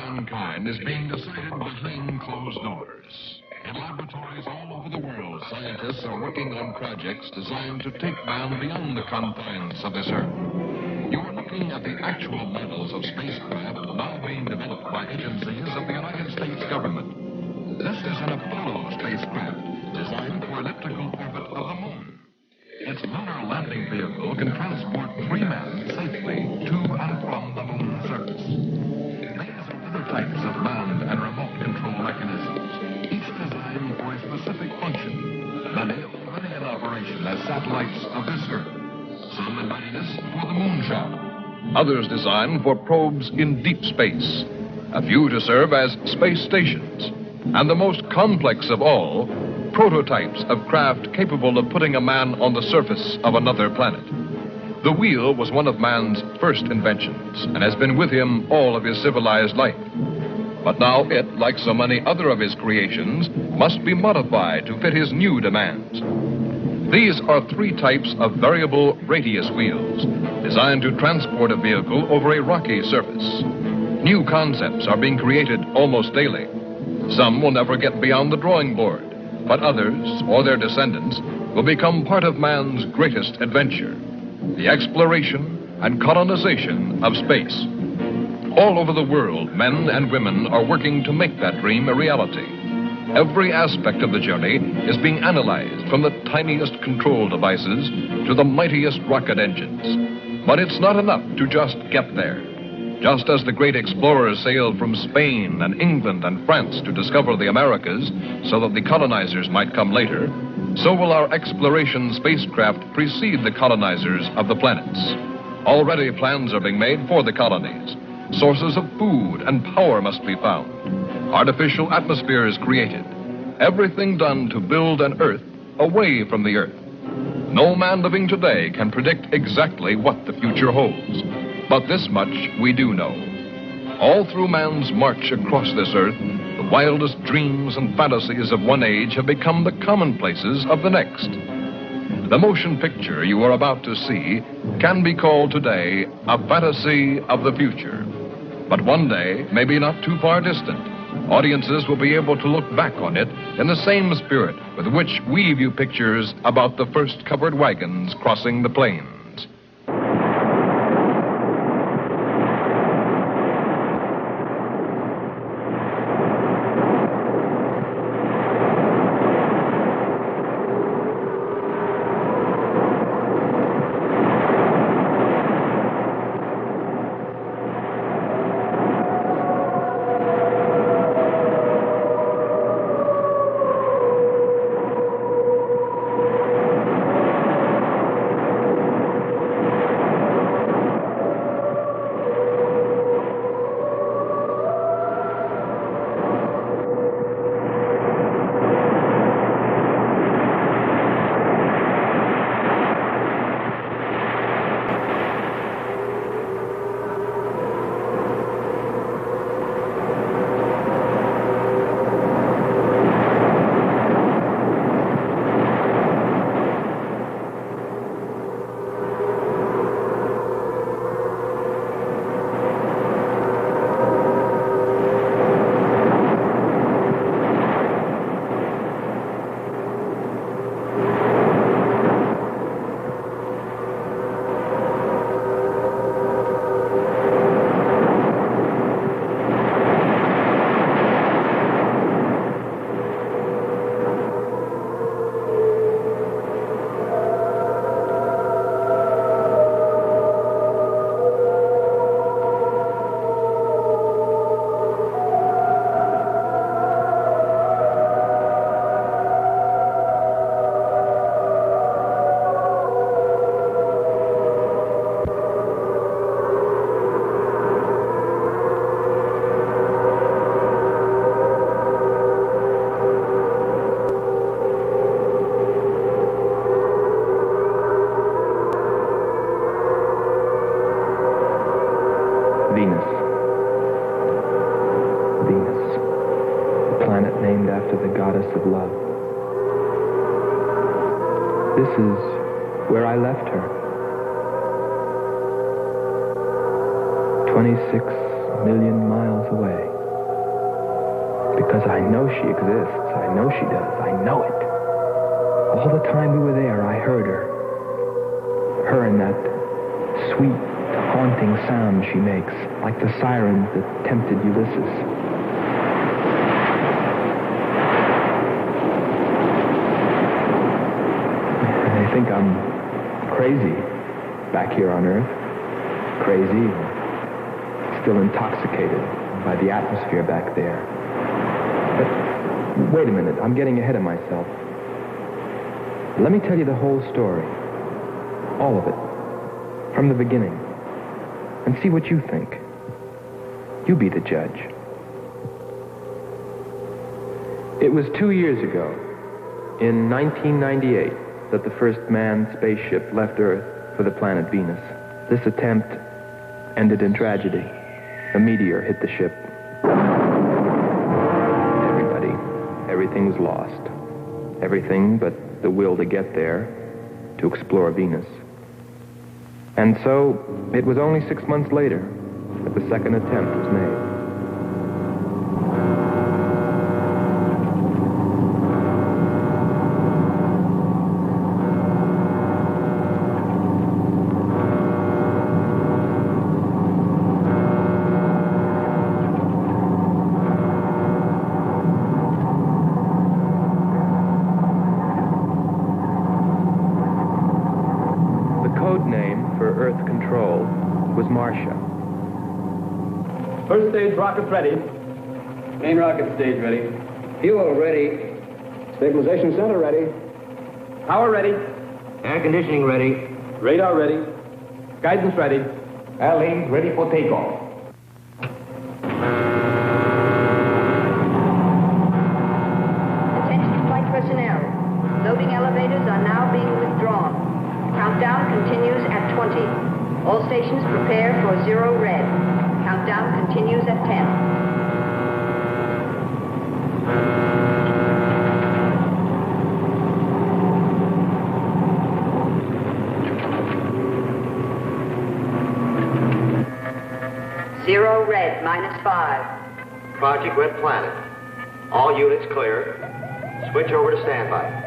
mankind is being decided behind closed doors. In laboratories all over the world, scientists are working on projects designed to take man beyond the confines of this Earth. You are looking at the actual models of spacecraft now being developed by agencies of the United States government. This is an Apollo spacecraft designed for elliptical orbit of the moon. Its lunar landing vehicle can transport 3 men safely to and from the moon's surface. These are other types of manned and remote control mechanisms, each designed for a specific function. Many already in operation as satellites of this Earth. Some in readiness for the moonshot. Others designed for probes in deep space. A few to serve as space stations. And the most complex of all, prototypes of craft capable of putting a man on the surface of another planet. The wheel was one of man's first inventions and has been with him all of his civilized life. But now it, like so many other of his creations, must be modified to fit his new demands. These are 3 types of variable radius wheels, designed to transport a vehicle over a rocky surface. New concepts are being created almost daily. Some will never get beyond the drawing board, but others, or their descendants, will become part of man's greatest adventure, the exploration and colonization of space. All over the world, men and women are working to make that dream a reality. Every aspect of the journey is being analyzed, from the tiniest control devices to the mightiest rocket engines. But it's not enough to just get there. Just as the great explorers sailed from Spain and England and France to discover the Americas so that the colonizers might come later, so will our exploration spacecraft precede the colonizers of the planets. Already plans are being made for the colonies. Sources of food and power must be found. Artificial atmospheres created. Everything done to build an Earth away from the Earth. No man living today can predict exactly what the future holds. But this much we do know. All through man's march across this Earth, the wildest dreams and fantasies of one age have become the commonplaces of the next. The motion picture you are about to see can be called today a fantasy of the future. But one day, maybe not too far distant, audiences will be able to look back on it in the same spirit with which we view pictures about the first covered wagons crossing the plains. of love. This is where I left her. 26 million miles away. Because I know she exists. I know she does. I know it. All the time we were there, I heard her. Her and that sweet, haunting sound she makes, like the sirens that tempted Ulysses. I think I'm crazy back here on Earth. Crazy, still intoxicated by the atmosphere back there. But wait a minute, I'm getting ahead of myself. Let me tell you the whole story. All of it. From the beginning. And see what you think. You be the judge. It was 2 years ago, in 1998, that the first manned spaceship left Earth for the planet Venus. This attempt ended in tragedy. A meteor hit the ship. Everything was lost. Everything but the will to get there, to explore Venus. And so, it was only 6 months later that the second attempt was made. First stage rockets ready. Main rocket stage ready. Fuel ready. Stabilization center ready. Power ready. Air conditioning ready. Radar ready. Guidance ready. Airlines ready for takeoff. Attention flight personnel. Loading elevators are now being withdrawn. Countdown continues at 20. All stations prepare for 0 red. Countdown continues at 10. Zero red, -5. Project Red Planet. All units clear. Switch over to standby.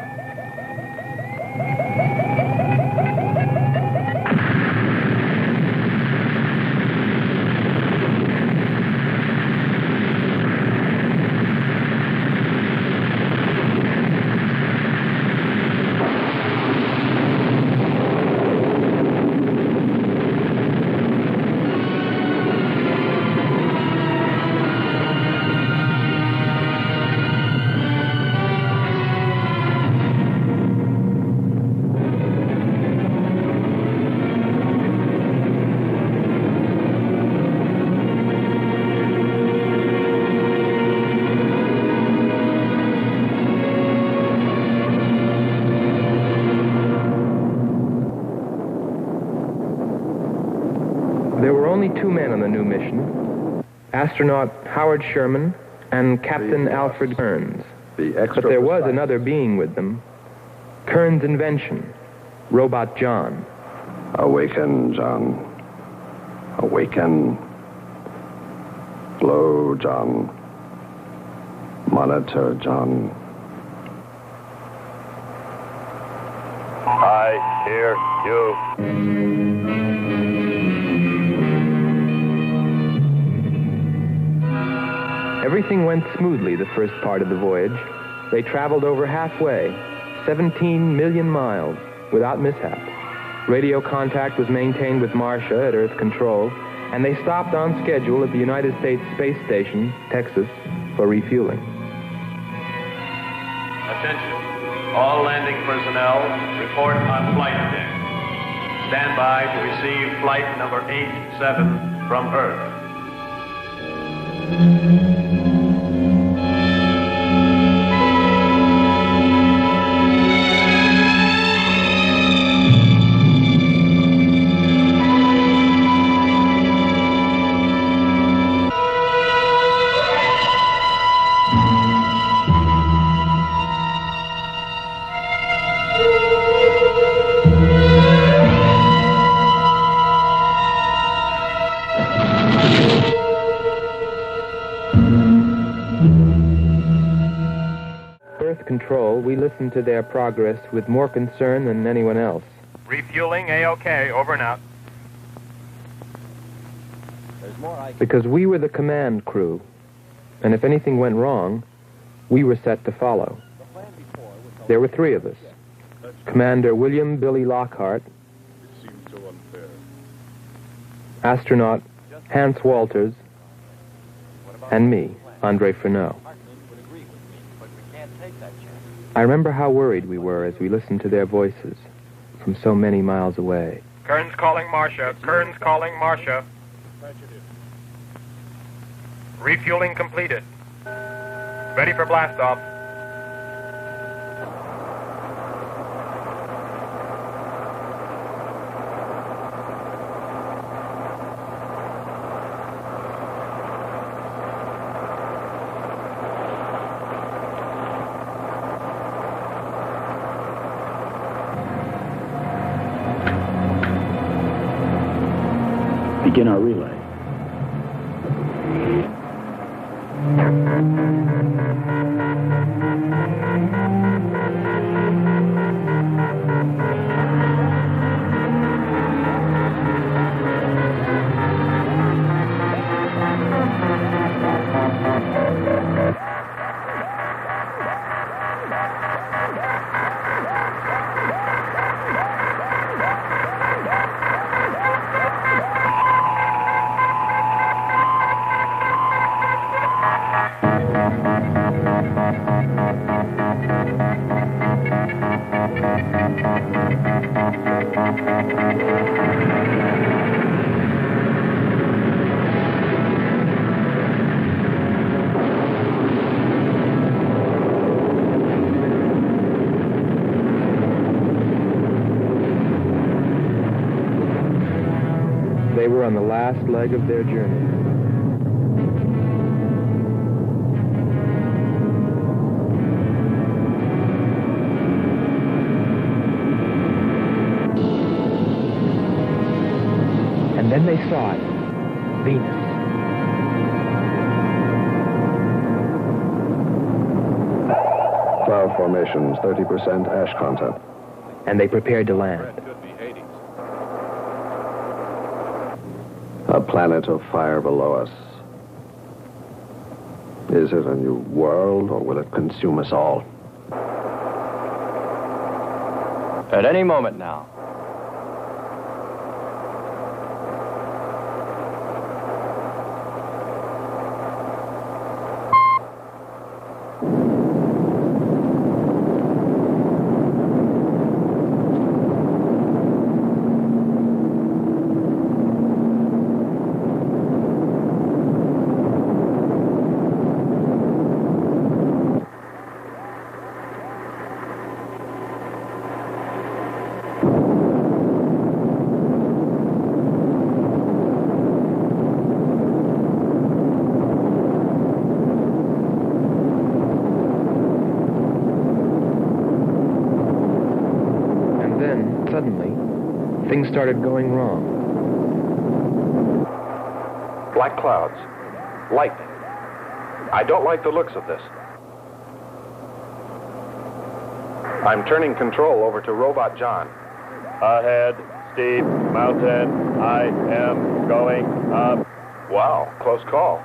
Two men on the new mission, astronaut Howard Sherman and Captain Alfred Kearns. But there was another being with them, Kearns' invention, Robot John. Awaken, John. Awaken. Glow, John. Monitor, John. I hear you. Everything went smoothly the first part of the voyage. They traveled over halfway, 17 million miles, without mishap. Radio contact was maintained with Marcia at Earth Control, and they stopped on schedule at the United States Space Station, Texas, for refueling. Attention. All landing personnel, report on flight deck. Stand by to receive flight number 87 from Earth. control, we listened to their progress with more concern than anyone else. Refueling A-OK, over and out. Because we were the command crew, and if anything went wrong, we were set to follow. There were 3 of us. Commander William Billy Lockhart, astronaut Hans Walters, and me, Andre Freneau. I remember how worried we were as we listened to their voices from so many miles away. Kern's calling Marcia. Kern's calling Marcia. Refueling completed. Ready for blast-off. Begin our relay. They were on the last leg of their journey. And then they saw it, Venus. Cloud formations, 30% ash content. And they prepared to land. A planet of fire below us. Is it a new world, or will it consume us all? At any moment now. Things started going wrong. Black clouds. Lightning. I don't like the looks of this. I'm turning control over to Robot John. Ahead, steep mountain. I am going up. Wow, close call.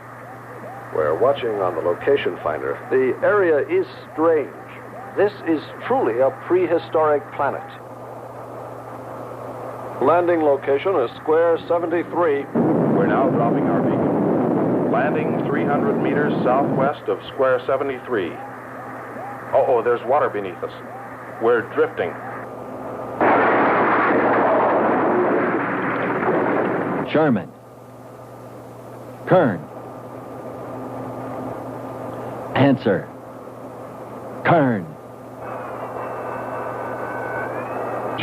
We're watching on the location finder. The area is strange. This is truly a prehistoric planet. Landing location is square 73. We're now dropping our beacon. Landing 300 meters southwest of square 73. Oh, there's water beneath us. We're drifting. Sherman. Kern. Answer. Kern.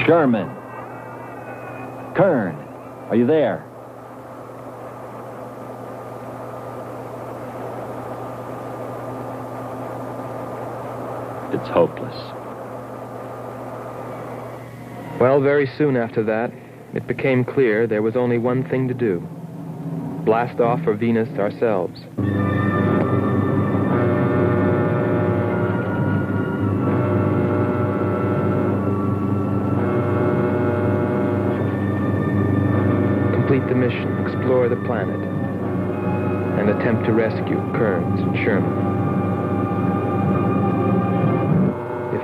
Sherman. Kern, are you there? It's hopeless. Well, very soon after that, it became clear there was only one thing to do. Blast off for Venus ourselves. the mission, explore the planet, and attempt to rescue Kearns and Sherman. If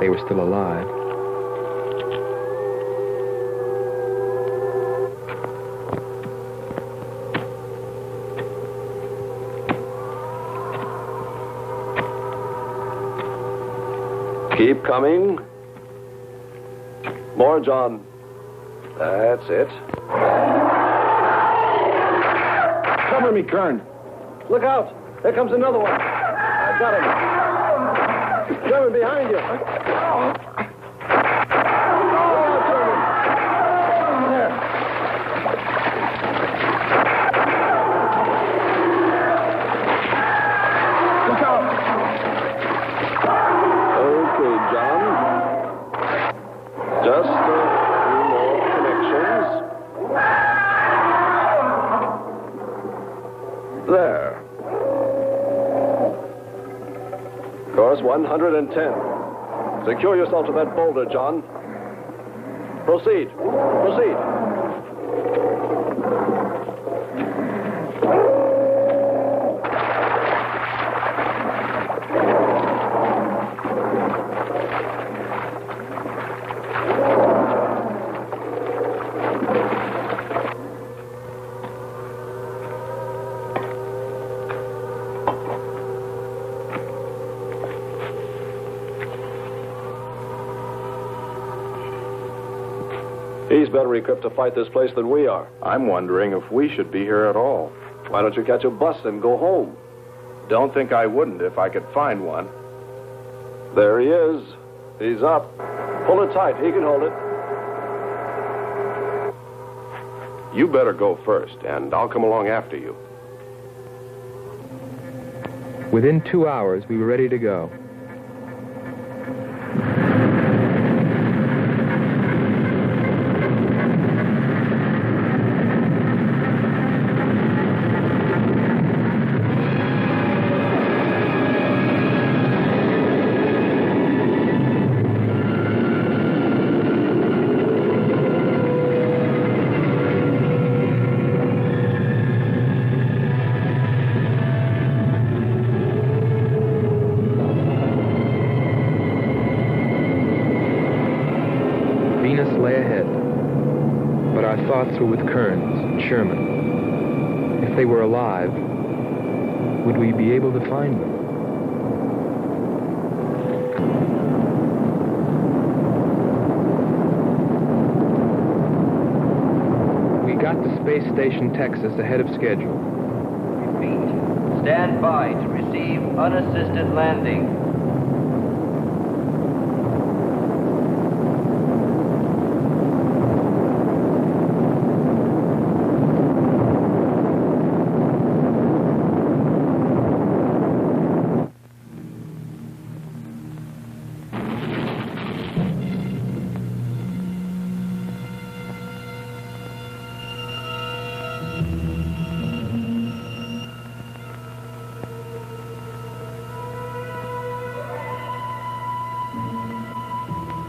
they were still alive. Keep coming. More, John. That's it. Cover me, Kern. Look out! There comes another one. I got him. Sherman, behind you. Oh, Sherman. There. Look out. Okay, John. Just a few more connections. There. Course 110. Secure yourself to that boulder, John. Proceed. Proceed. He's better equipped to fight this place than we are. I'm wondering if we should be here at all. Why don't you catch a bus and go home? Don't think I wouldn't if I could find one. There he is. He's up. Pull it tight. He can hold it. You better go first, and I'll come along after you. Within 2 hours, we were ready to go. Were with Kearns and Sherman. If they were alive, would we be able to find them? We got to Space Station, Texas, ahead of schedule. Repeat. Stand by to receive unassisted landing.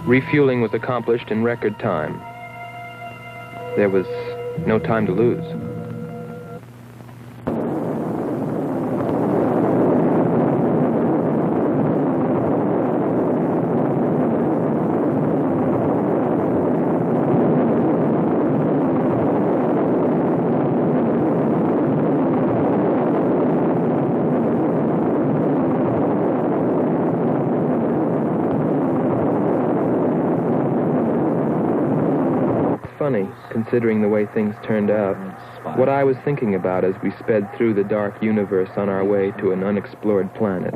Refueling was accomplished in record time. There was no time to lose. Funny, considering the way things turned out, what I was thinking about as we sped through the dark universe on our way to an unexplored planet.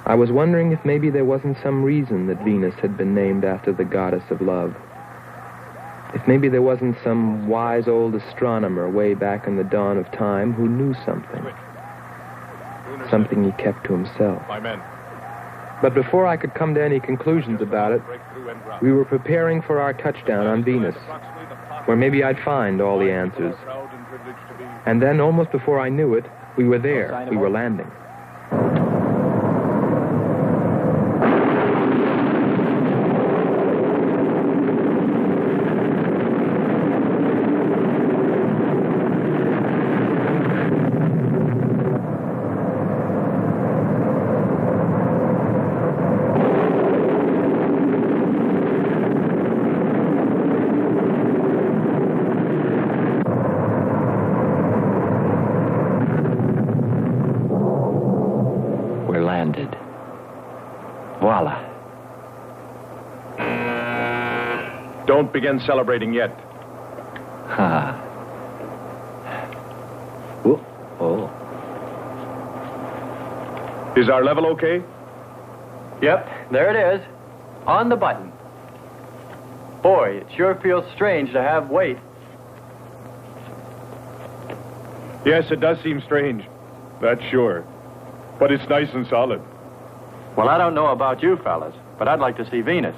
I was wondering if maybe there wasn't some reason that Venus had been named after the goddess of love. If maybe there wasn't some wise old astronomer way back in the dawn of time who knew something. Something he kept to himself. But before I could come to any conclusions about it, we were preparing for our touchdown on Venus, where maybe I'd find all the answers. And then, almost before I knew it, we were there. We were landing. Don't begin celebrating yet. Ha. Oh. Is our level okay? Yep, there it is. On the button. Boy, it sure feels strange to have weight. Yes, it does seem strange. That's sure. But it's nice and solid. Well, I don't know about you fellas, but I'd like to see Venus.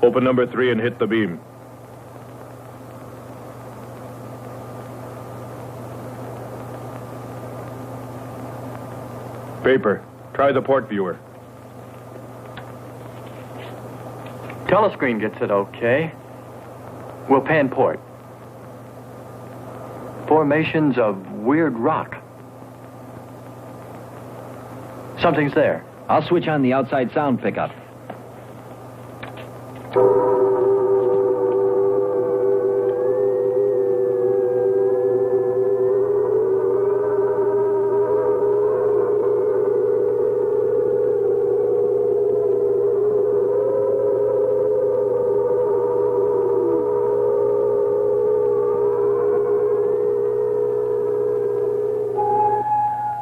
Open number 3 and hit the beam. Paper. Try the port viewer. Telescreen gets it okay. We'll pan port. Formations of weird rock. Something's there. I'll switch on the outside sound pickup.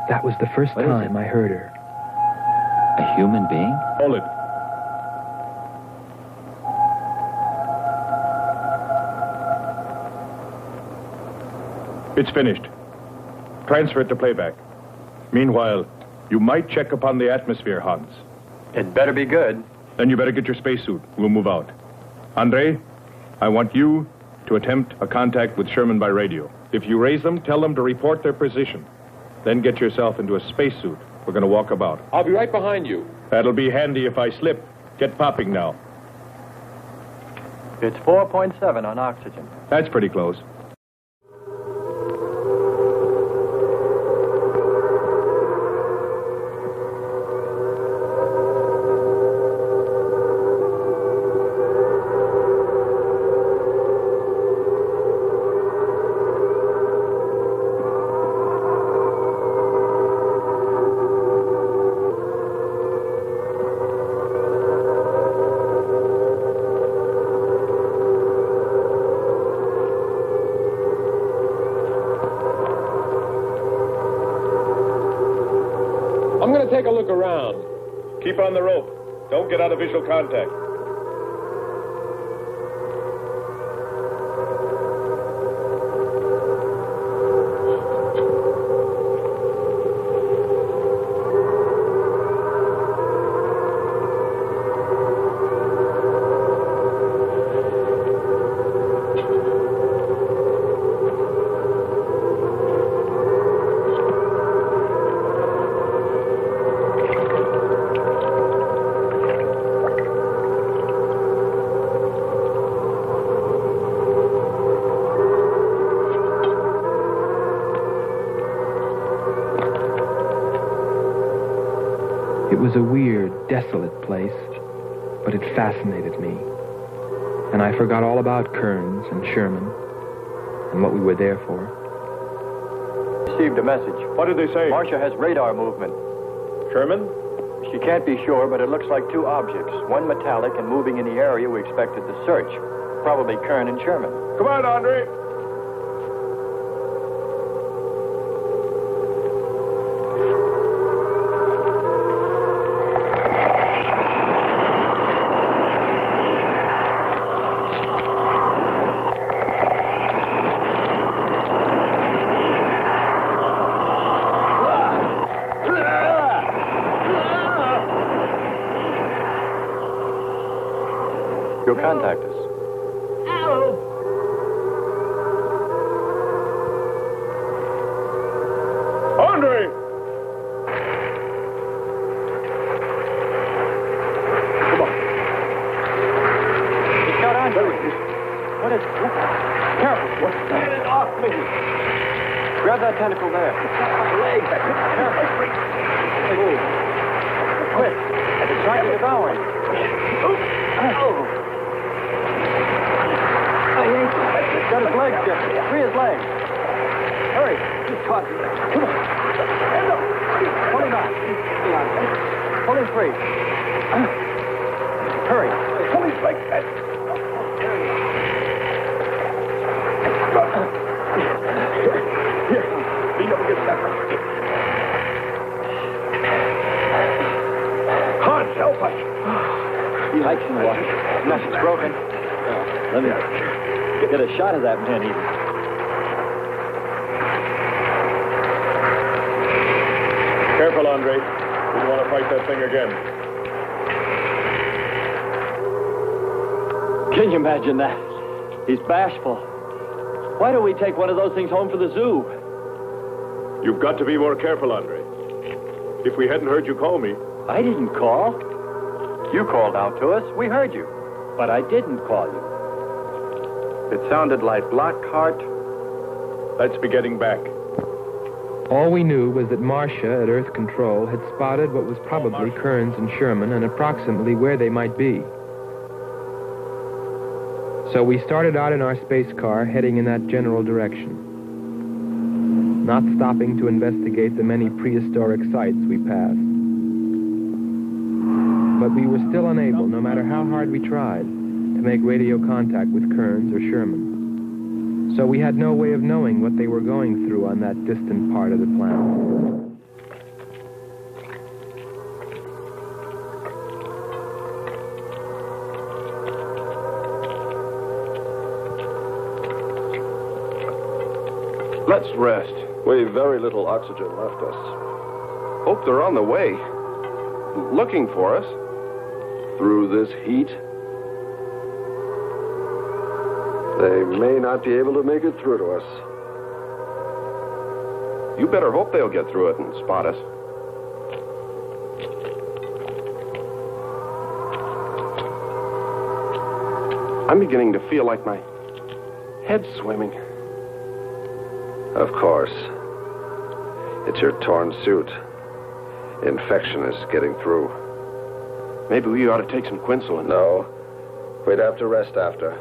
That was the first time I heard her. A human being? Hold it. It's finished. Transfer it to playback. Meanwhile, you might check upon the atmosphere, Hans. It better be good. Then you better get your spacesuit. We'll move out. Andre, I want you to attempt a contact with Sherman by radio. If you raise them, tell them to report their position. Then get yourself into a spacesuit. We're going to walk about. I'll be right behind you. That'll be handy if I slip. Get popping now. It's 4.7 on oxygen. That's pretty close. Take a look around. Keep on the rope. Don't get out of visual contact. It was a weird, desolate place, but it fascinated me. And I forgot all about Kearns and Sherman and what we were there for. Received a message. What did they say? Marcia has radar movement. Sherman? She can't be sure, but it looks like two objects. One metallic and moving in the area we expected to search. Probably Kern and Sherman. Come on, Andre. You'll contact us. Help! Andre! Come on. It's got Andre. What is... Careful. What? Get it off me. Grab that tentacle there. It's got my leg. Careful. Move. Quick. It's trying to devour him. Oh. He's got his legs, Jeffrey. Free his legs. Hurry. He's caught. Come on. Pull him out. Pull him free. Hurry. Pull his legs. connection. Connection's broken. Let me get a shot of that man even. Careful, Andre. We don't want to fight that thing again. Can you imagine that? He's bashful. Why don't we take one of those things home for the zoo? You've got to be more careful, Andre. If we hadn't heard you call me... I didn't call. You called out to us. We heard you. But I didn't call you. It sounded like Lockhart. Let's be getting back. All we knew was that Marcia at Earth Control had spotted what was probably Kearns and Sherman and approximately where they might be. So we started out in our space car, heading in that general direction, not stopping to investigate the many prehistoric sites we passed. But we were still unable, no matter how hard we tried, to make radio contact with Kearns or Sherman. So we had no way of knowing what they were going through on that distant part of the planet. Let's rest. We've very little oxygen left us. Hope they're on the way. Looking for us. Through this heat. They may not be able to make it through to us. You better hope they'll get through it and spot us. I'm beginning to feel like my head's swimming. Of course. It's your torn suit. Infection is getting through. Maybe we ought to take some quinsulin. No. We'd have to rest after.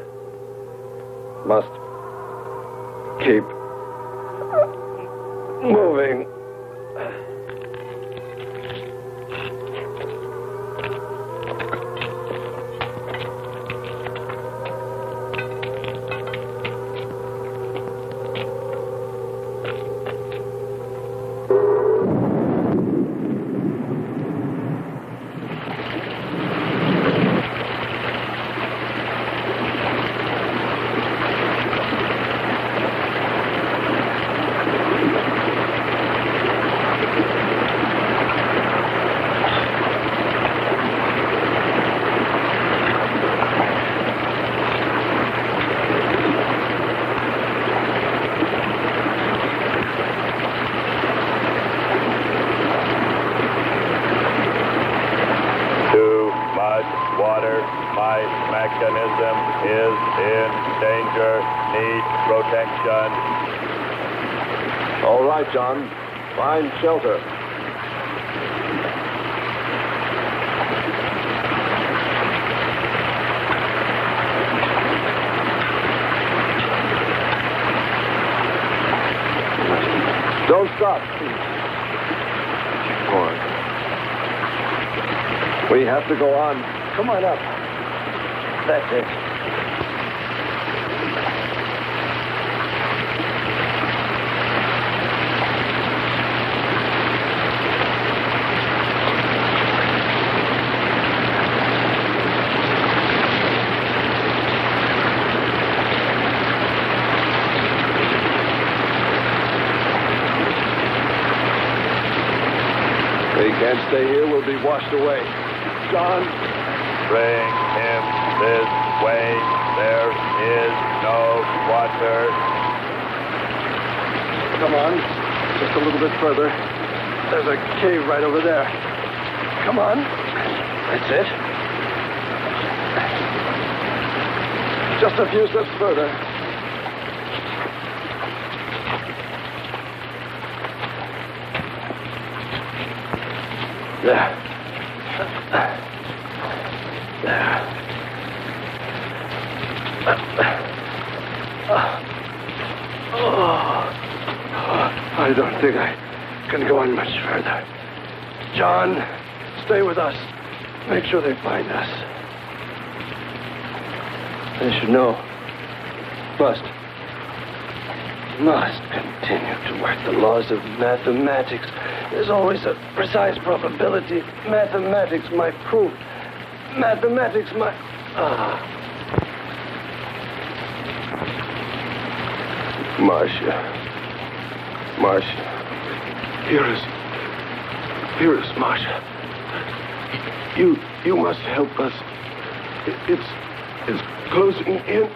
Must keep moving. John, find shelter. Don't stop, please. Keep going. We have to go on. Come on up. That's it. Can't stay here, we'll be washed away. John. Bring him this way. There is no water. Come on. Just a little bit further. There's a cave right over there. Come on. That's it. Just a few steps further. There. I don't think I can go on much further. John, stay with us. Make sure they find us. They should know. Must continue to work the laws of mathematics. There's always a precise probability. Mathematics, my proof. mathematics, my... Marcia. Here is Marcia. You must help us. It's closing in.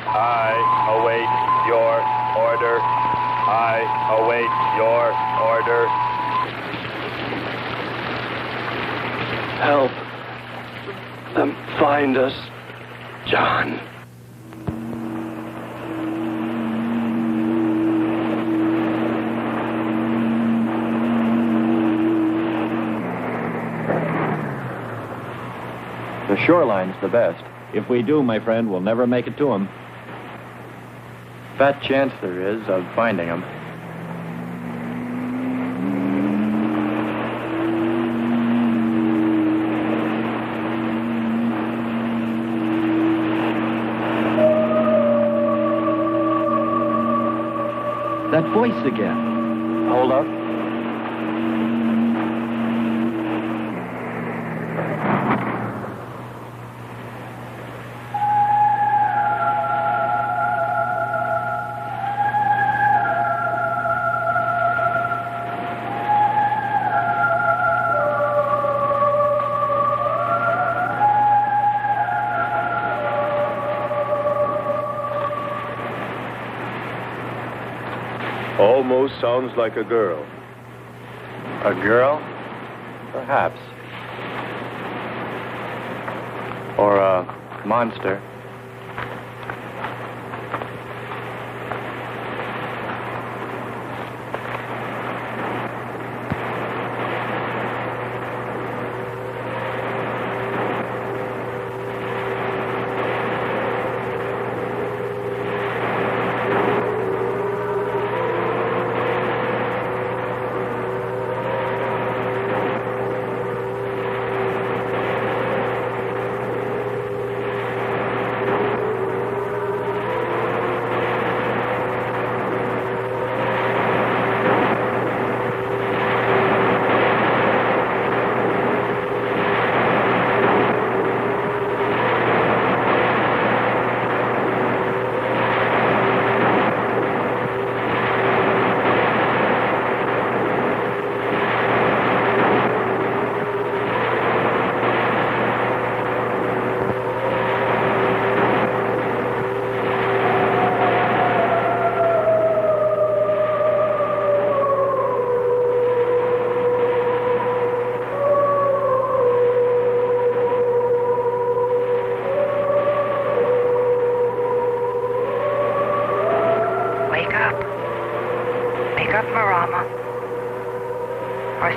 I await your order. I await your order. Help them find us, John. The shoreline's the best. If we do, my friend, we'll never make it to him. Fat chance there is of finding him. That voice again. Hold up. Almost sounds like a girl. A girl? Perhaps. Or a monster.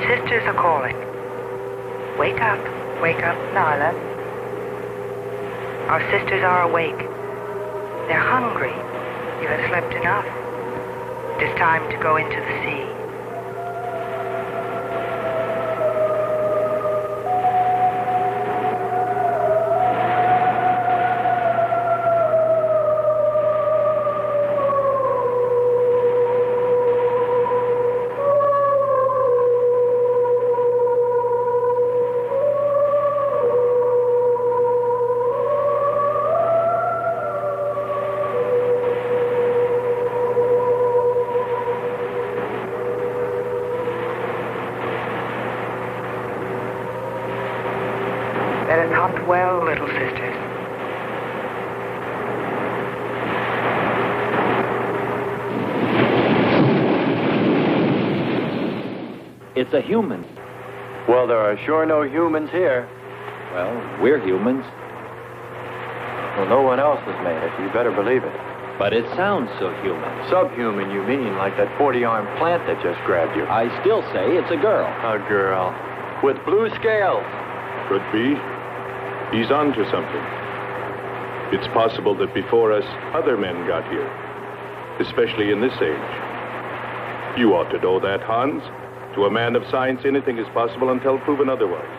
Sisters are calling. Wake up, Twyla. Our sisters are awake. They're hungry. You have slept enough. It is time to go into the sea. Let us hunt well, little sisters. It's a human. Well, there are sure no humans here. Well, we're humans. Well, no one else has made it. You better believe it. But it sounds so human. Subhuman, you mean, like that 40-armed plant that just grabbed you. I still say it's a girl. A girl. With blue scales. Could be. He's on to something. It's possible that before us, other men got here. Especially in this age. You ought to know that, Hans. To a man of science, anything is possible until proven otherwise.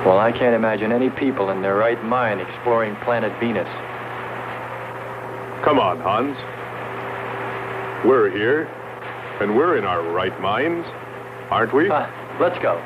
Well, I can't imagine any people in their right mind exploring planet Venus. Come on, Hans. We're here, and we're in our right minds, aren't we? Let's go.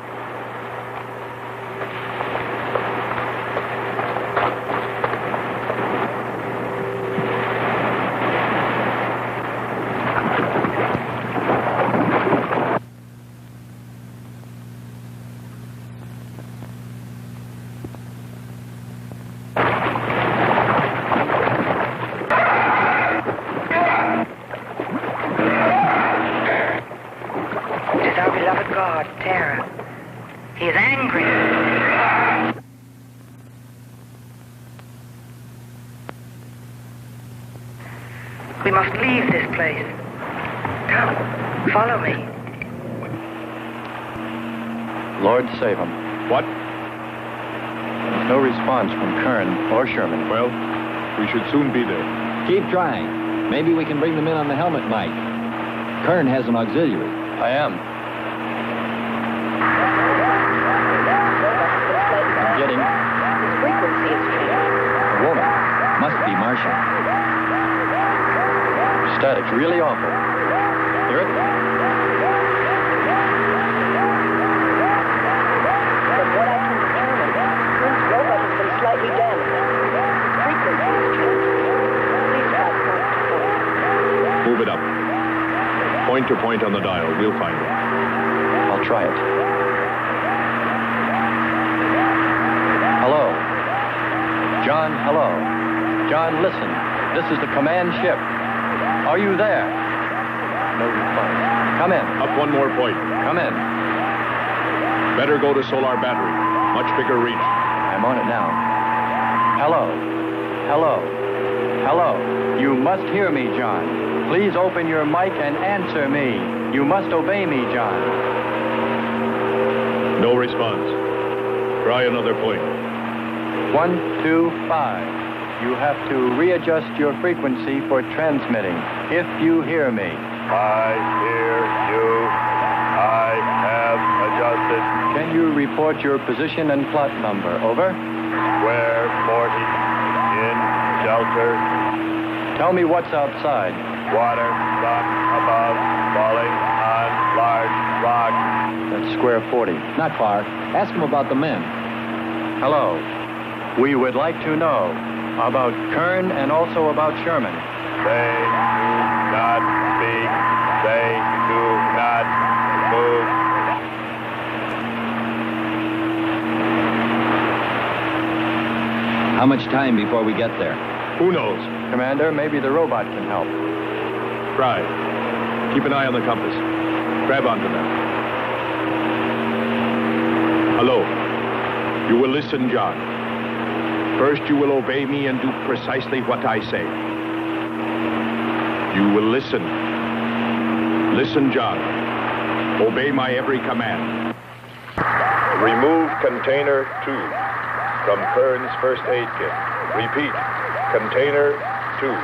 We must leave this place. Come, follow me. Lord save him. What? There's no response from Kern or Sherman. Well, we should soon be there. Keep trying. Maybe we can bring them in on the helmet mic. Kern has an auxiliary. I am. I'm getting... His frequency is changed. A woman. Must be Martian. Static's really awful. Hear it? From what I can determine, Kern's robot has been slightly damaged. Frequency is changed. Please try point to point. Move it up. Point to point on the dial. We'll find it. I'll try it. Hello. John, hello. John, listen. This is the command ship. Are you there? No response. Come in. Up one more point. Come in. Better go to solar battery. Much bigger reach. I'm on it now. Hello. Hello. Hello. You must hear me, John. Please open your mic and answer me. You must obey me, John. No response. Try another point. 1, 2, 5. You have to readjust your frequency for transmitting, if you hear me. I hear you. I have adjusted. Can you report your position and plot number? Over. Square 40. In shelter. Tell me what's outside. Water, sun above, falling on large rock. That's square 40. Not far. Ask him about the men. Hello. We would like to know about Kern and also about Sherman. They do not speak. They do not move. How much time before we get there? Who knows? Commander, maybe the robot can help. Try. Keep an eye on the compass. Grab onto them. Hello. You will listen, John. First, you will obey me and do precisely what I say. You will listen. Listen, John. Obey my every command. Remove container 2 from Kern's first aid kit. Repeat, container 2.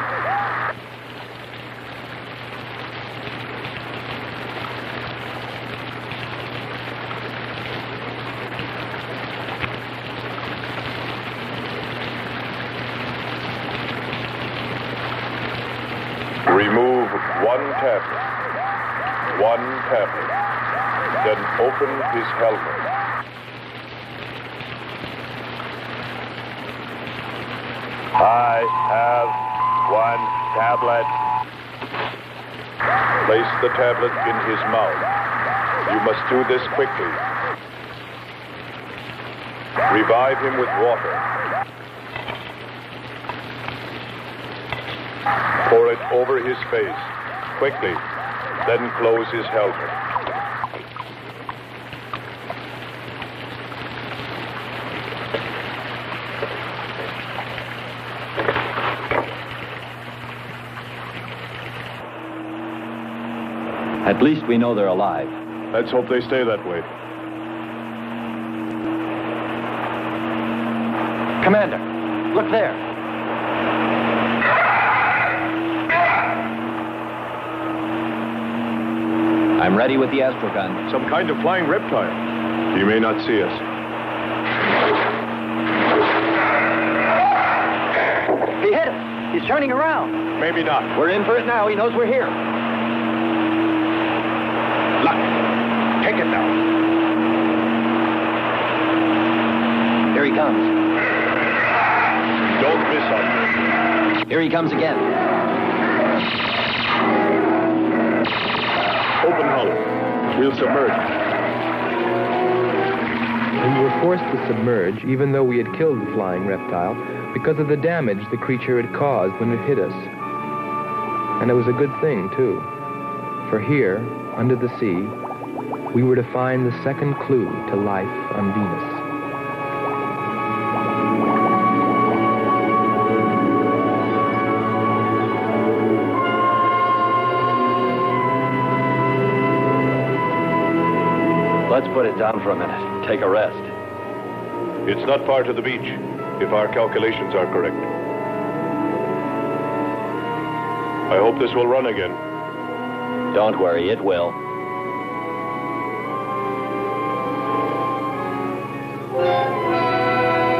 Remove one tablet. One tablet. Then open his helmet. I have one tablet. Place the tablet in his mouth. You must do this quickly. Revive him with water. Pour it over his face, quickly, then close his helmet. At least we know they're alive. Let's hope they stay that way. Commander, look there. I'm ready with the astrogun. Some kind of flying reptile. He may not see us. He's turning around. Maybe not. We're in for it now. He knows we're here. Look. Take it now. Here he comes. Don't miss him. Here he comes again. Open hull. We'll submerge. We were forced to submerge, even though we had killed the flying reptile, because of the damage the creature had caused when it hit us. And it was a good thing, too. For here, under the sea, we were to find the second clue to life on Venus. Let's put it down for a minute. Take a rest. It's not far to the beach, if our calculations are correct. I hope this will run again. Don't worry, it will.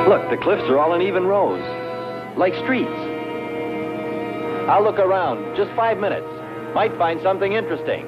Look, the cliffs are all in even rows, like streets. I'll look around. Just 5 minutes. Might find something interesting.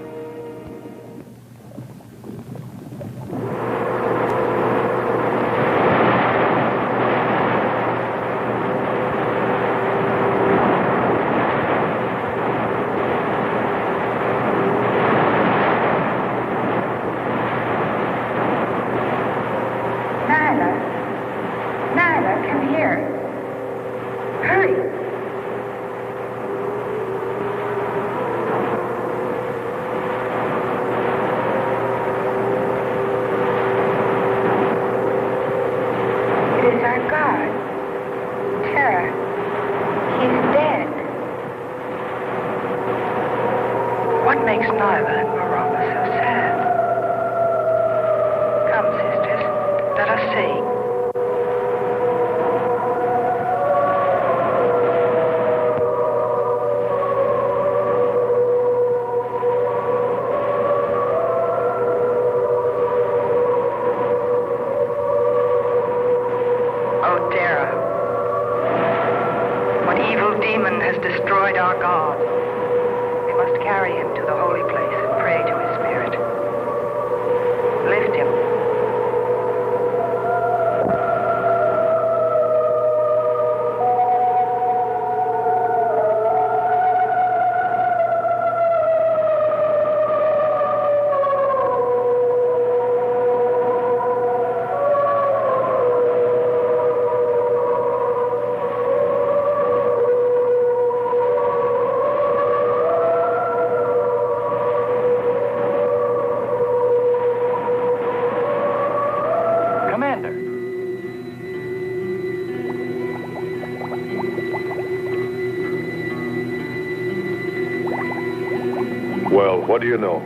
What do you know?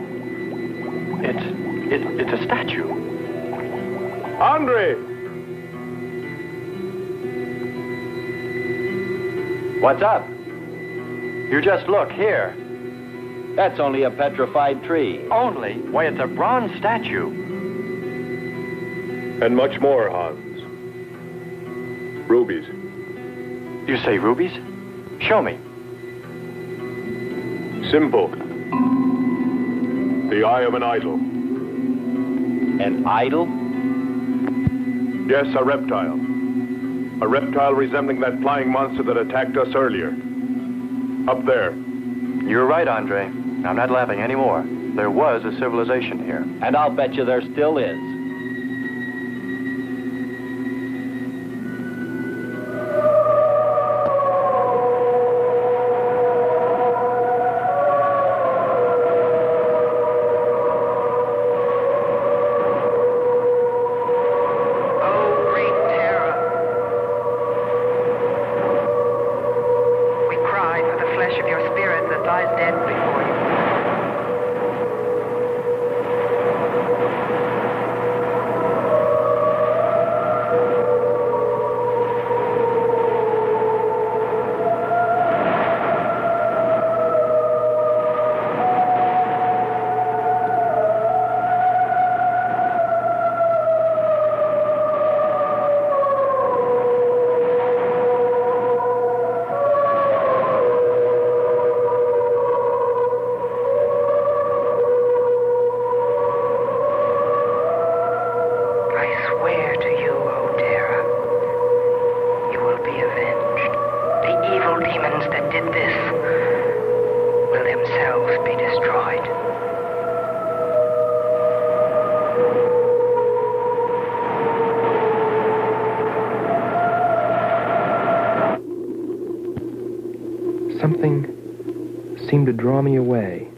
It's a statue. Andre! What's up? You just look here. That's only a petrified tree. Only? Why, it's a bronze statue. And much more, Hans. Rubies. You say rubies? Show me. Simple. The eye of an idol. An idol? Yes, a reptile. A reptile resembling that flying monster that attacked us earlier. Up there. You're right, Andre. I'm not laughing anymore. There was a civilization here. And I'll bet you there still is. did this will themselves be destroyed. Something seemed to draw me away,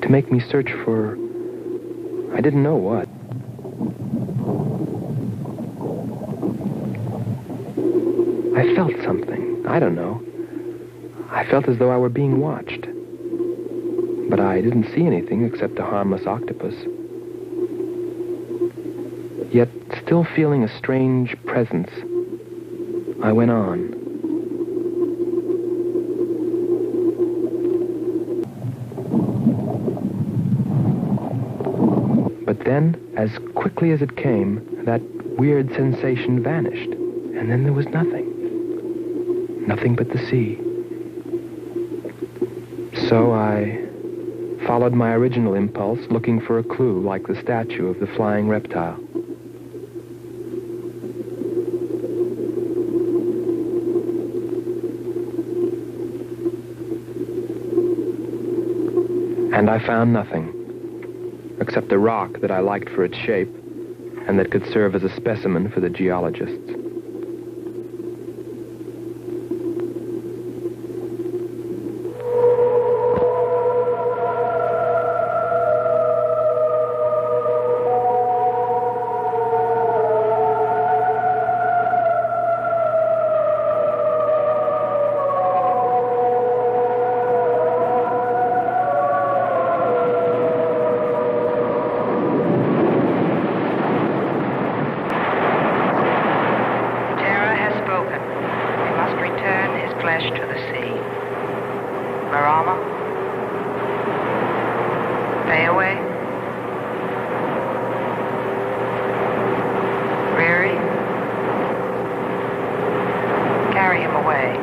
to make me search for, I didn't know what. I felt something, I don't know. I felt as though I were being watched. But I didn't see anything except a harmless octopus. Yet, still feeling a strange presence, I went on. But then, as quickly as it came, that weird sensation vanished. And then there was nothing. Nothing but the sea. So I followed my original impulse, looking for a clue like the statue of the flying reptile. And I found nothing, except a rock that I liked for its shape and that could serve as a specimen for the geologists. Meriama? Mayaway? Reary? Carry him away.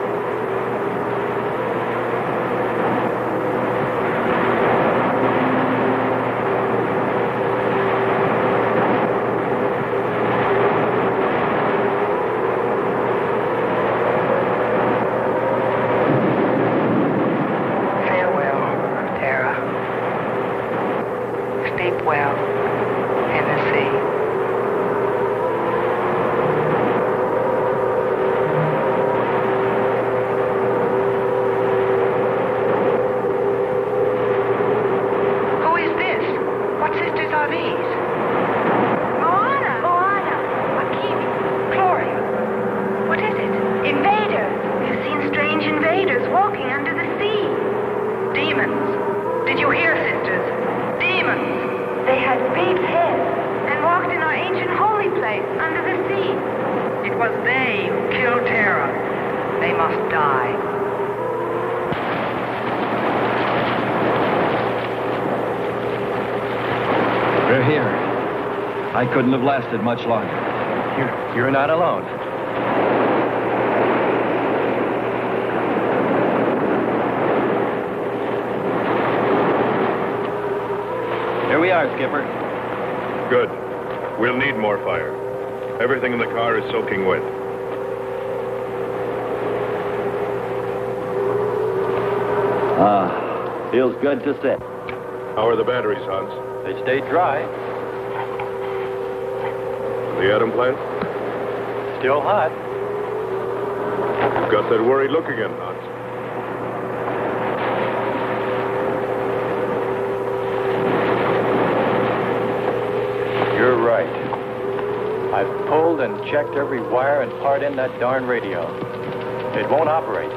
I couldn't have lasted much longer. You're not alone. Here we are, Skipper. Good. We'll need more fire. Everything in the car is soaking wet. Feels good to sit. How are the batteries, Hans? They stayed dry. The atom plant? Still hot. You've got that worried look again, Hans. You're right. I've pulled and checked every wire and part in that darn radio. It won't operate.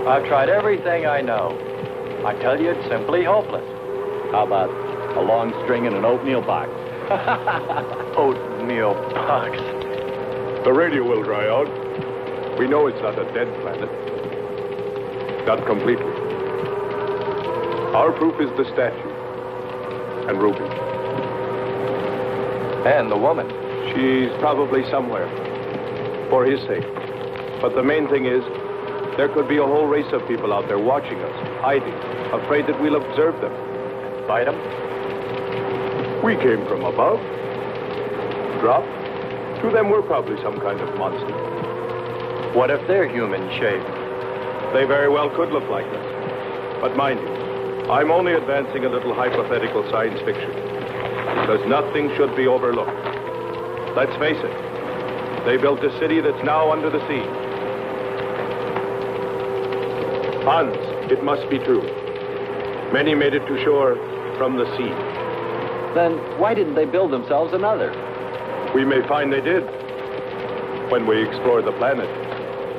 I've tried everything I know. I tell you, it's simply hopeless. How about a long string and an oatmeal box? Oatmeal box. The radio will dry out. We know it's not a dead planet. Not completely. Our proof is the statue. And Ruby. And the woman. She's probably somewhere. For his sake. But the main thing is, there could be a whole race of people out there watching us, hiding, afraid that we'll observe them. Fight them? We came from above. Dropped. To them, we're probably some kind of monster. What if they're human shaped? They very well could look like that. But mind you, I'm only advancing a little hypothetical science fiction. Because nothing should be overlooked. Let's face it, they built a city that's now under the sea. Hans, it must be true. Many made it to shore from the sea. Then why didn't they build themselves another? We may find they did when we explore the planet.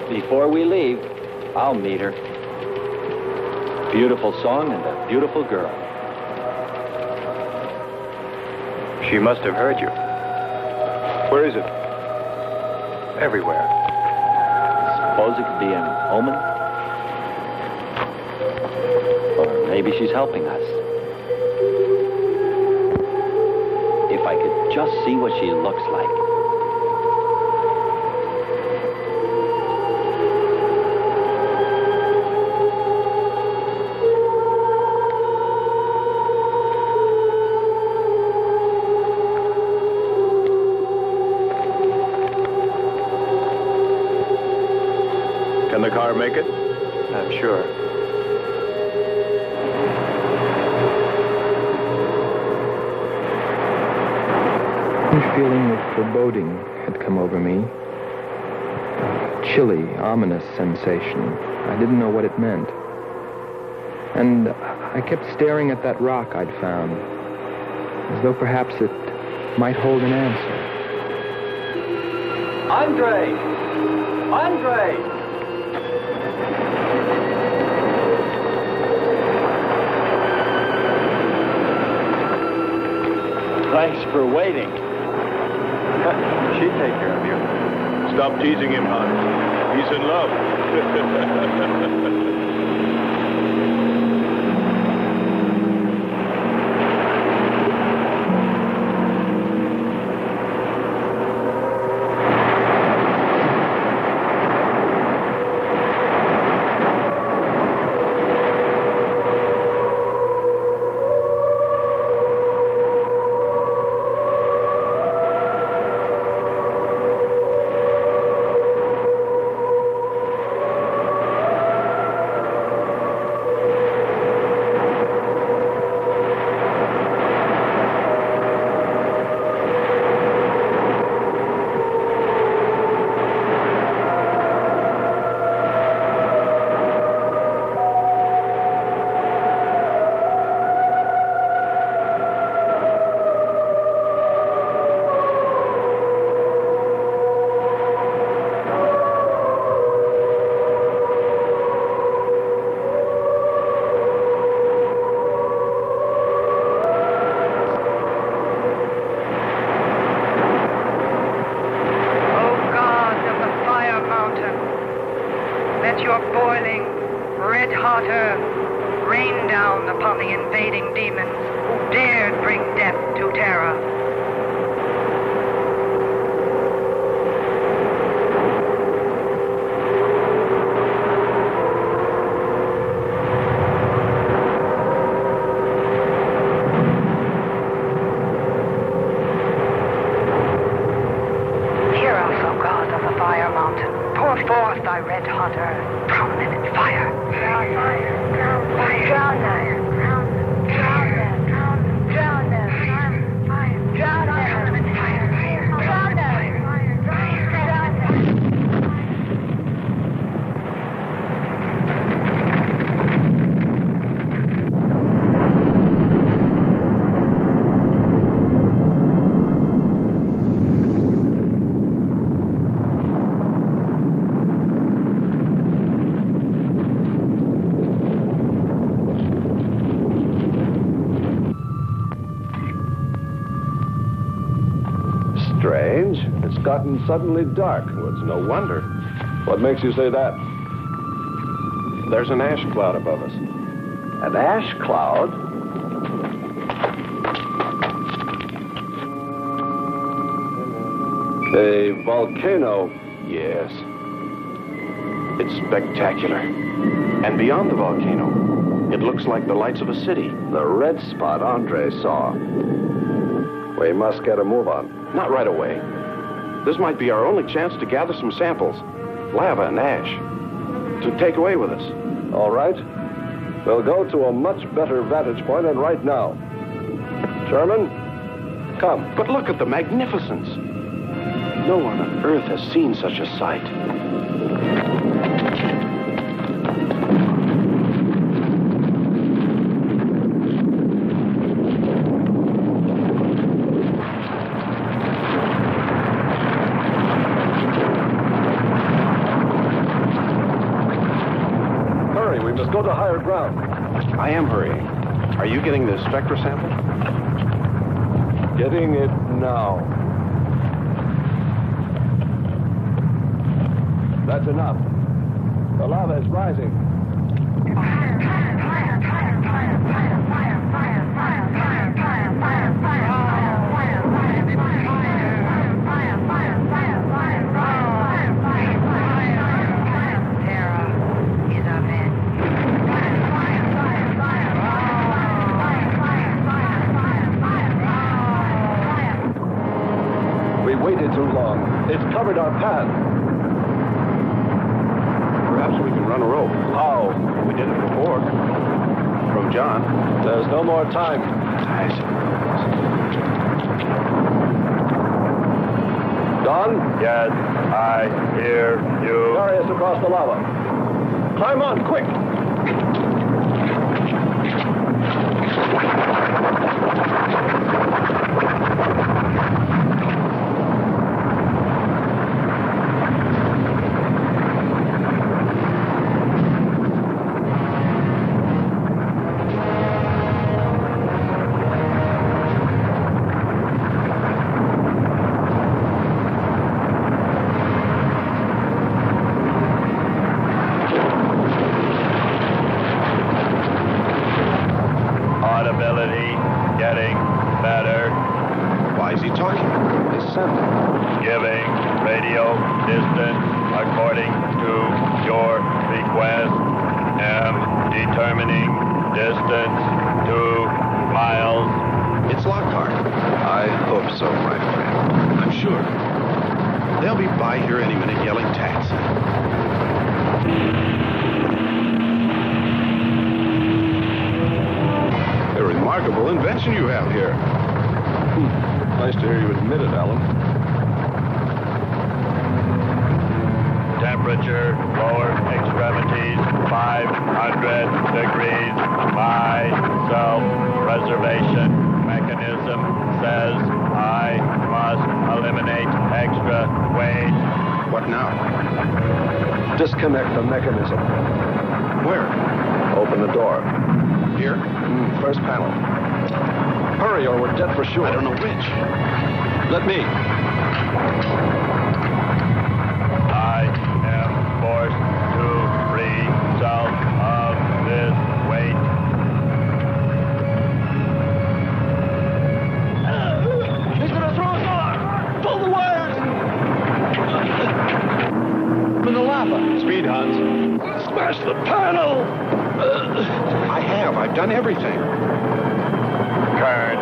Before we leave, I'll meet her. Beautiful song and a beautiful girl. She must have heard you. Where is it? Everywhere. Suppose it could be an omen? Or maybe she's helping us. If I could just see what she looks like. Can the car make it? I'm sure. A feeling of foreboding had come over me. A chilly, ominous sensation. I didn't know what it meant. And I kept staring at that rock I'd found, as though perhaps it might hold an answer. Andre! Andre! Thanks for waiting. She'd take care of you. Stop teasing him, Hans. He's in love. It's gotten suddenly dark. Well, it's no wonder. What makes you say that? There's an ash cloud above us. An ash cloud? A volcano. Yes. It's spectacular. And beyond the volcano, it looks like the lights of a city. The red spot Andre saw. We must get a move on. Not right away. This might be our only chance to gather some samples. lava and ash to take away with us. All right. We'll go to a much better vantage point, and right now. Sherman, come. But look at the magnificence. No one on Earth has seen such a sight. Hurry, we must go to higher ground. I am hurrying. Are you getting the spectra sample? Getting it now. That's enough. The lava is rising. We waited too long. It's covered our path. Perhaps we can run a rope. How? We did it before. From John. There's no more time. Don? Yes, I hear you. Carry us across the lava. Climb on, quick! Disconnect the mechanism. Where? Open the door. Here? First panel. Hurry or we're dead for sure. I don't know which. Let me. I am forced to free myself of this weight. He's gonna throw us off! Pull the wires! For the lava. Speed, Hans. Smash the panel! I've done everything. Kern.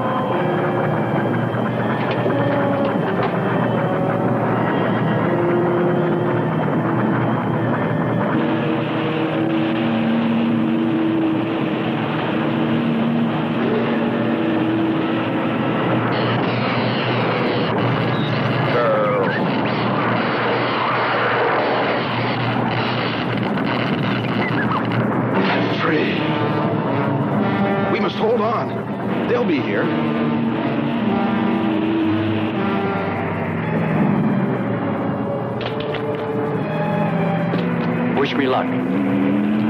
Hold on. They'll be here. Wish me luck.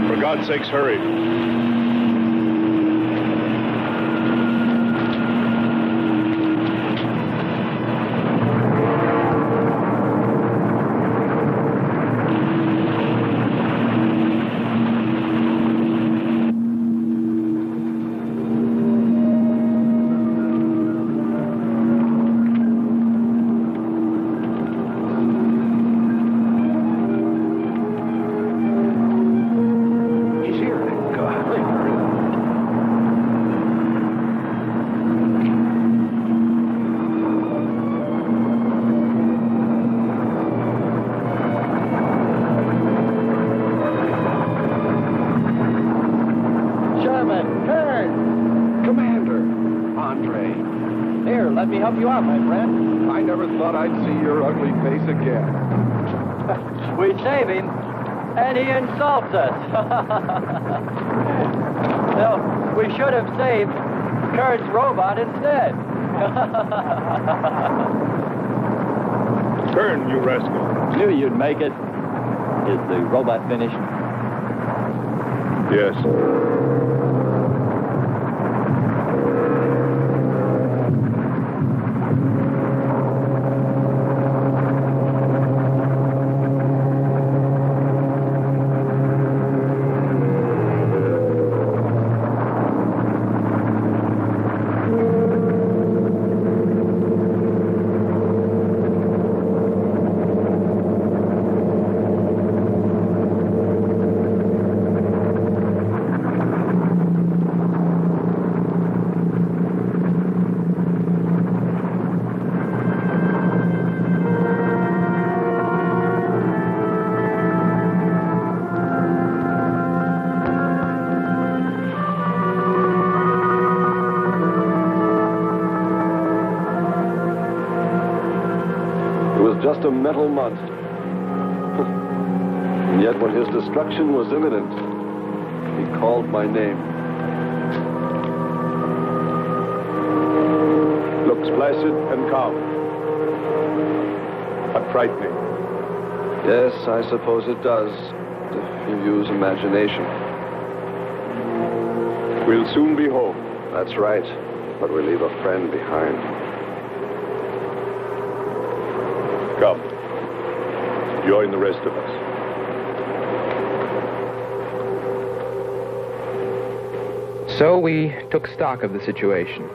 For God's sakes, hurry. help you out, my friend. I never thought I'd see your ugly face again. We save him, and he insults us. No, we should have saved Kurt's robot instead. Turn, you rascal. Knew you'd make it. Is the robot finished? Yes. Just a metal monster. And yet when his destruction was imminent, he called my name. Looks placid and calm. But frightening. Yes, I suppose it does, if you use imagination. We'll soon be home. That's right, but we leave a friend behind. Come. Join the rest of us. So we took stock of the situation.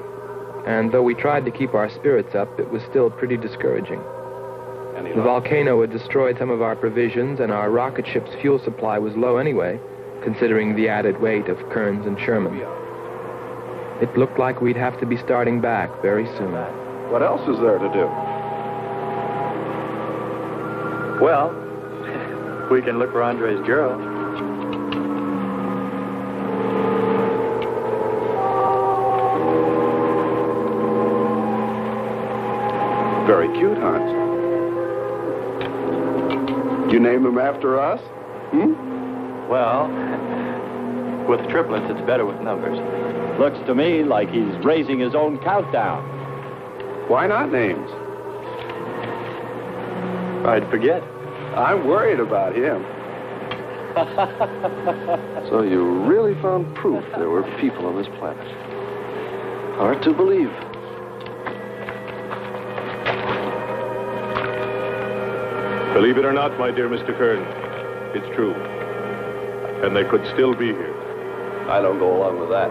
And though we tried to keep our spirits up, it was still pretty discouraging. The volcano had destroyed some of our provisions, and our rocket ship's fuel supply was low anyway, considering the added weight of Kearns and Sherman. It looked like we'd have to be starting back very soon. What else is there to do? Well, we can look for Andre's girl. Very cute, Hans. You name him after us? Well, with triplets, it's better with numbers. Looks to me like he's raising his own countdown. Why not names? I'd forget. I'm worried about him. So you really found proof there were people on this planet. Hard to believe. Believe it or not, my dear Mr. Kern, it's true. And they could still be here. I don't go along with that.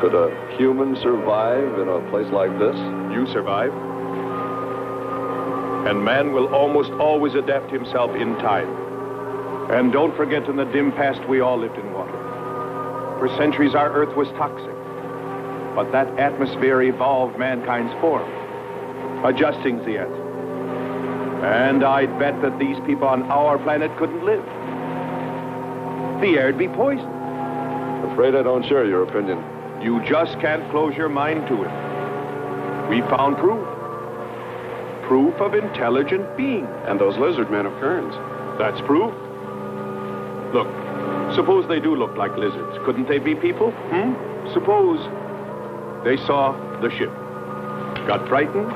Could a human survive in a place like this? You survive. And man will almost always adapt himself in time. And don't forget, in the dim past, we all lived in water. For centuries, our Earth was toxic. But that atmosphere evolved mankind's form, adjusting the answer. And I'd bet that these people on our planet couldn't live. The air'd be poisoned. Afraid I don't share your opinion. You just can't close your mind to it. We found proof. Proof of intelligent beings. And those lizard men of Kearns. That's proof. Look, suppose they do look like lizards. Couldn't they be people? Suppose they saw the ship, got frightened,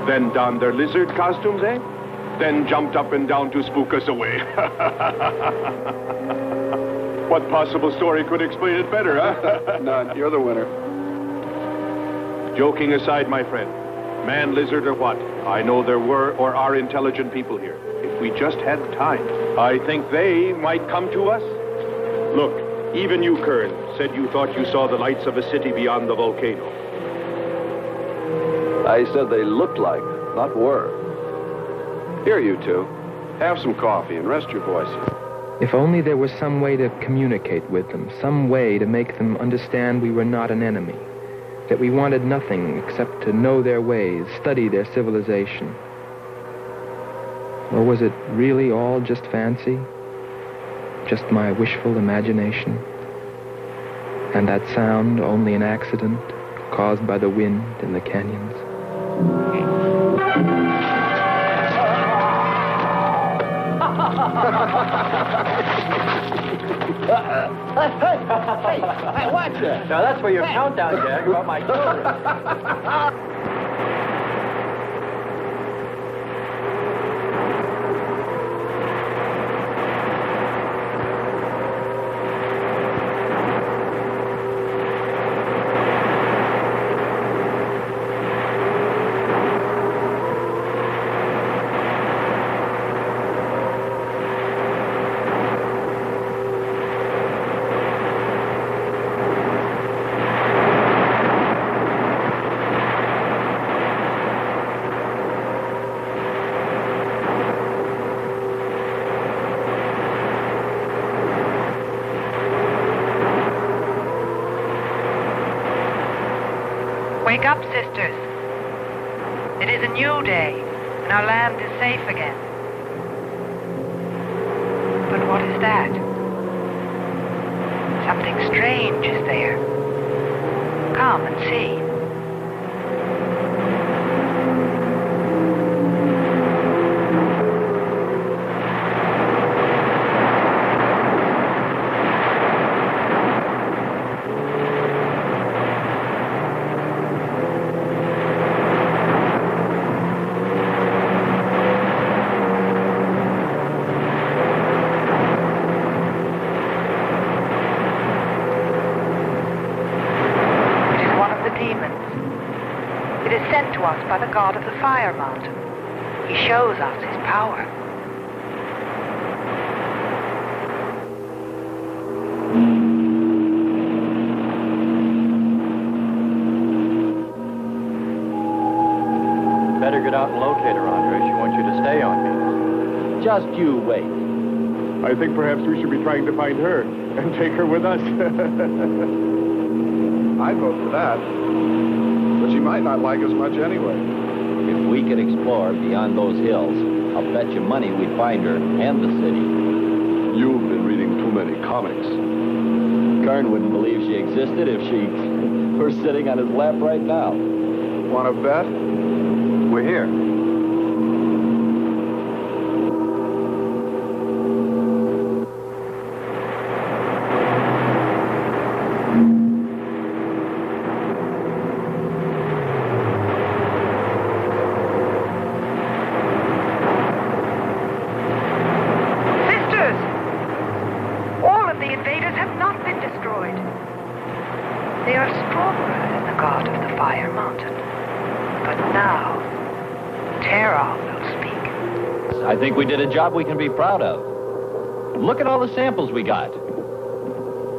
then donned their lizard costumes, then jumped up and down to spook us away. What possible story could explain it better, huh? None. You're the winner. Joking aside, my friend, man, lizard, or what, I know there were or are intelligent people here. If we just had time, I think they might come to us. Look, even you, Kern, said you thought you saw the lights of a city beyond the volcano. I said they looked like, not were. Here, you two. Have some coffee and rest your voices. If only there was some way to communicate with them, some way to make them understand we were not an enemy, that we wanted nothing except to know their ways, study their civilization. Or was it really all just fancy? Just my wishful imagination? And that sound only an accident, caused by the wind in the canyons. Hey, watch it. Now, that's for your countdown, Jack, about my children. Wake up, sisters. It is a new day, and our land is safe again. But what is that? Something strange is there. Come and see. By the god of the fire mountain. He shows us his power. Better get out and locate her, Andre. She wants you to stay on me. Just you wait. I think perhaps we should be trying to find her and take her with us. I'd vote for that. But she might not like us much anyway. If we could explore beyond those hills, I'll bet you money we'd find her and the city. You've been reading too many comics. Kern wouldn't believe she existed if she were sitting on his lap right now. Want to bet? We're here. I think we did a job we can be proud of. Look at all the samples we got.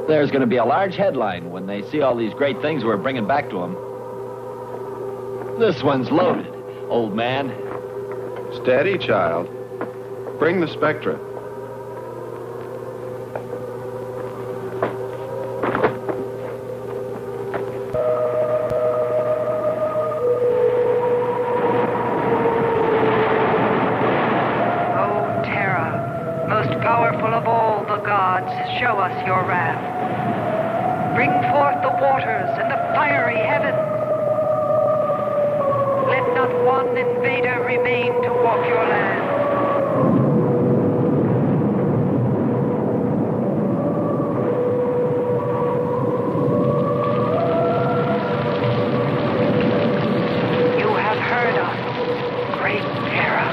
There's going to be a large headline when they see all these great things we're bringing back to them. This one's loaded, old man. Steady, child. Bring the spectra. Show us your wrath. Bring forth the waters and the fiery heaven. Let not one invader remain to walk your land. You have heard us, great Terra.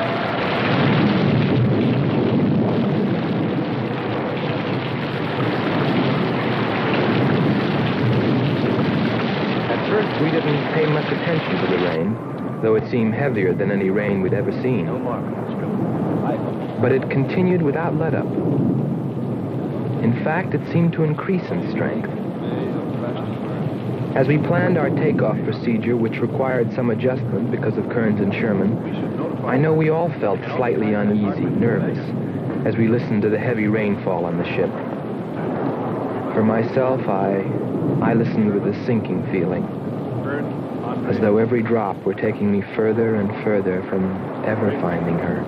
We didn't pay much attention to the rain, though it seemed heavier than any rain we'd ever seen. But it continued without let-up. In fact, it seemed to increase in strength. As we planned our takeoff procedure, which required some adjustment because of Kearns and Sherman, I know we all felt slightly uneasy, nervous, as we listened to the heavy rainfall on the ship. For myself, I listened with a sinking feeling, as though every drop were taking me further and further from ever finding her.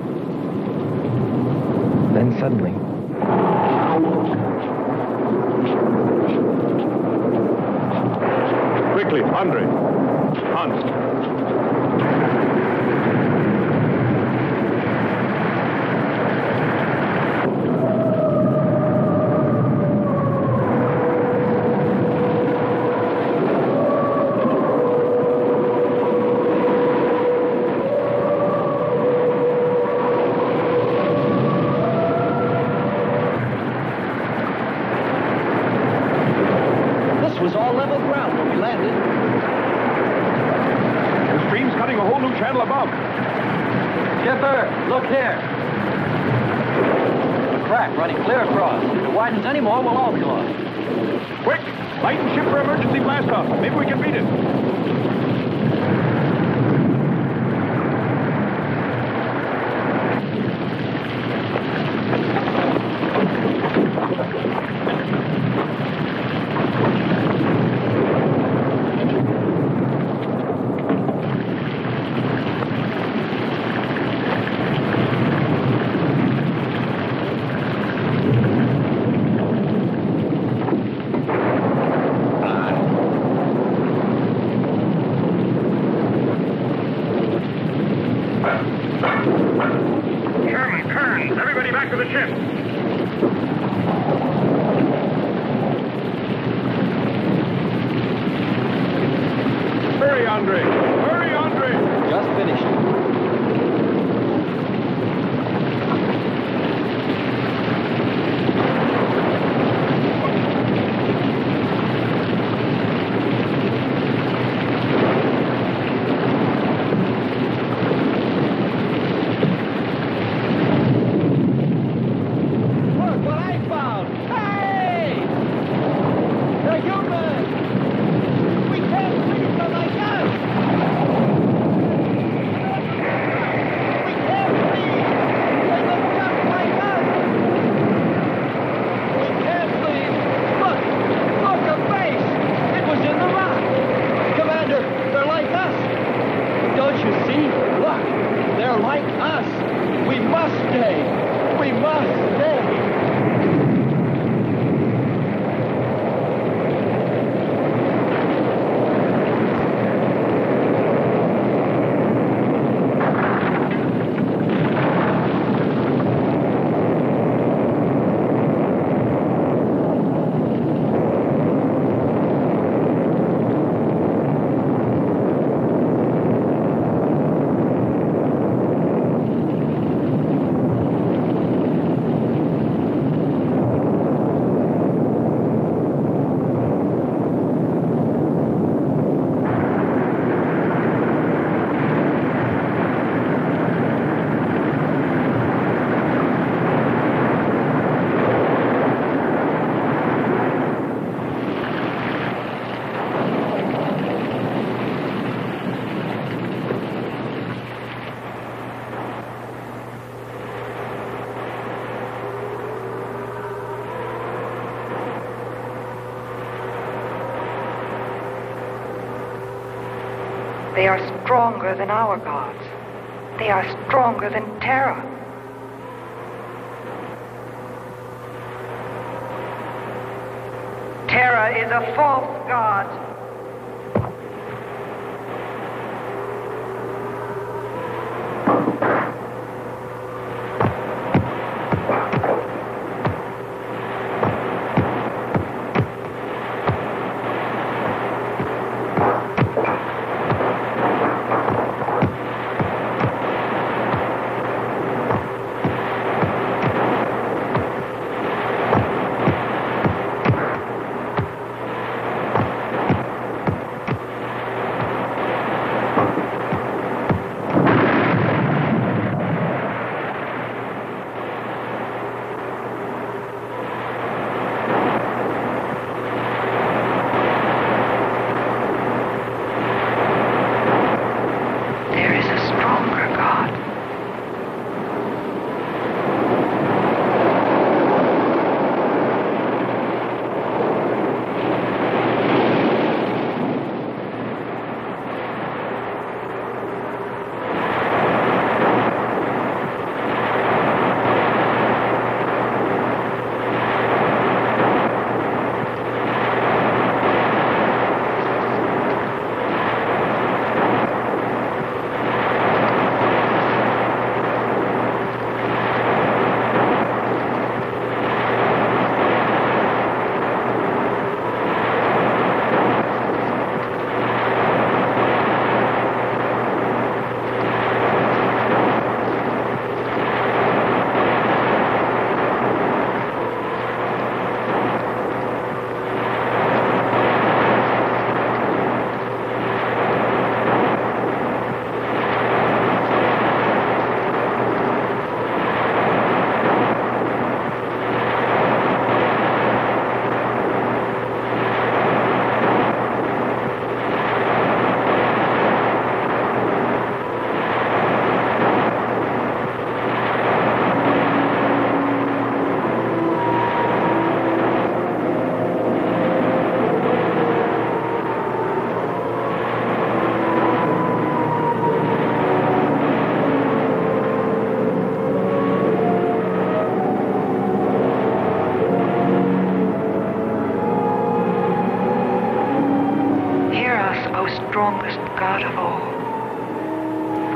Then suddenly... Quickly, Andre. Hans. Anymore, we'll all be lost. Quick! Lighten ship for emergency blast-off. Maybe we can beat it. They are stronger than our gods. They are stronger than Terra. Terra is a false god.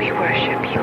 We worship you.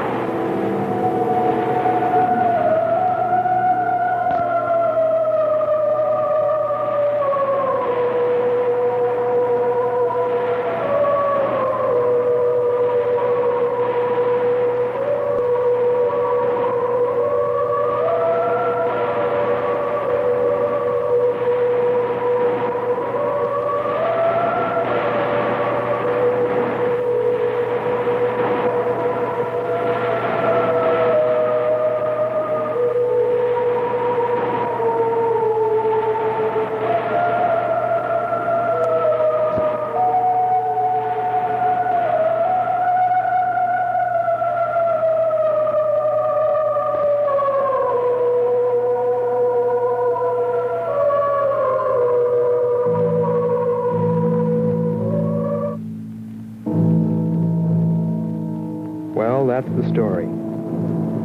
Well, that's the story.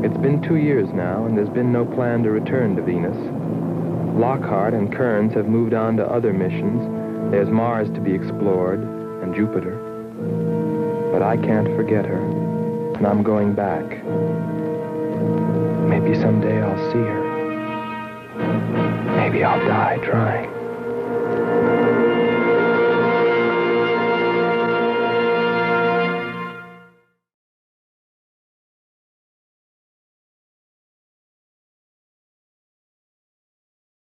It's been 2 years now, and there's been no plan to return to Venus. Lockhart and Kearns have moved on to other missions. There's Mars to be explored, and Jupiter. But I can't forget her, and I'm going back. Maybe someday I'll see her. Maybe I'll die trying.